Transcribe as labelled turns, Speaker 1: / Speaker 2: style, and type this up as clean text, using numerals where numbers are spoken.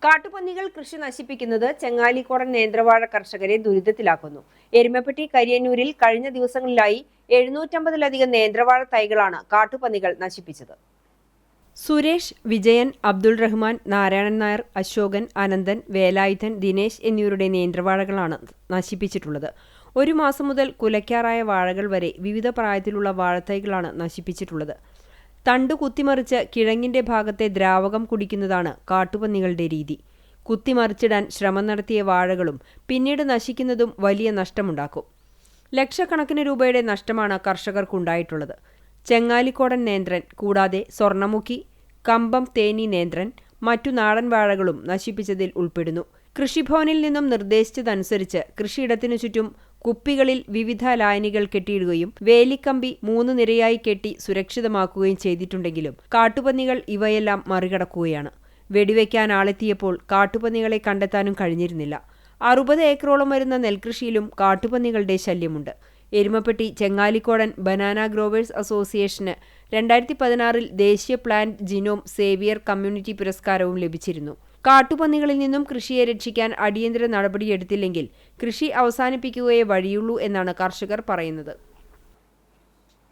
Speaker 1: കാട്ടുപന്നികൾ കൃഷി നശിപ്പിക്കുന്നത് ചെങ്ങാലിക്കോടൻ നേന്ത്രവാഴ കർഷകരെ ദുരിതത്തിലാക്കുന്നു. എരുമപ്പെട്ടി കരിയന്നൂരിൽ കഴിഞ്ഞ ദിവസങ്ങളിലായി 750-ലധികം നേന്ത്രവാഴ തൈകളാണ് കാട്ടുപന്നികൾ നശിപ്പിച്ചത്. സുരേഷ്, വിജയൻ, അബ്ദുൾ റഹ്മാൻ, നാരായണൻ നായർ, അശോകൻ, അനന്തൻ, വേലായുധൻ, ദിനേശ് എന്നിവരുടെ നേന്ത്രവാഴകളാണ് നശിപ്പിച്ചിട്ടുള്ളത്. ഒരു മാസം മുതൽ കുലയ്ക്കാറായ വാഴകൾ വരെ വിവിധ പ്രായത്തിലുള്ള വാഴത്തൈകളാണ് നശിപ്പിച്ചിട്ടുള്ളത്. തണ്ടു കുത്തിമറിച്ച് കിഴങ്ങിന്റെ ഭാഗത്തെ ദ്രാവകം കുടിക്കുന്നതാണ് കാട്ടുപന്നികളുടെ രീതി. കുത്തിമറിച്ചിടാൻ ശ്രമം നടത്തിയ വാഴകളും പിന്നീട് നശിക്കുന്നതും വലിയ നഷ്ടമുണ്ടാക്കും. ലക്ഷക്കണക്കിന് രൂപയുടെ നഷ്ടമാണ് കർഷകർക്കുണ്ടായിട്ടുള്ളത്. ചെങ്ങാലിക്കോടൻ നേന്ത്രൻ കൂടാതെ സ്വർണ്ണമുഖി, കമ്പം തേനി നേന്ത്രൻ, മറ്റു നാടൻ വാഴകളും നശിപ്പിച്ചതിൽ ഉൾപ്പെടുന്നു. കൃഷിഭവനിൽ നിന്നും നിർദ്ദേശിച്ചതനുസരിച്ച് കൃഷിയിടത്തിനു ചുറ്റും കുപ്പികളിൽ വിവിധ ലായനികൾ കെട്ടിയിടുകയും വേലിക്കമ്പി 3 നിരയായി കെട്ടി സുരക്ഷിതമാക്കുകയും ചെയ്തിട്ടുണ്ടെങ്കിലും കാട്ടുപന്നികൾ ഇവയെല്ലാം മറികടക്കുകയാണ്. വെടിവെക്കാൻ ആളെത്തിയപ്പോൾ കാട്ടുപന്നികളെ കണ്ടെത്താനും കഴിഞ്ഞിരുന്നില്ല. 60 ഏക്കറോളം വരുന്ന നെൽകൃഷിയിലും കാട്ടുപന്നികളുടെ ശല്യമുണ്ട്. എരുമപ്പെട്ടി ചെങ്ങാലിക്കോടൻ ബനാന ഗ്രോവേഴ്സ് അസോസിയേഷന് 2016-ൽ ദേശീയ പ്ലാന്റ് ജിനോം സേവിയർ കമ്മ്യൂണിറ്റി പുരസ്കാരവും ലഭിച്ചിരുന്നു. കാട്ടുപന്നികളിൽ നിന്നും കൃഷിയെ രക്ഷിക്കാൻ അടിയന്തര നടപടിയെടുത്തില്ലെങ്കിൽ കൃഷി അവസാനിപ്പിക്കുകയേ വഴിയുള്ളൂ എന്നാണ് കർഷകർ പറയുന്നത്.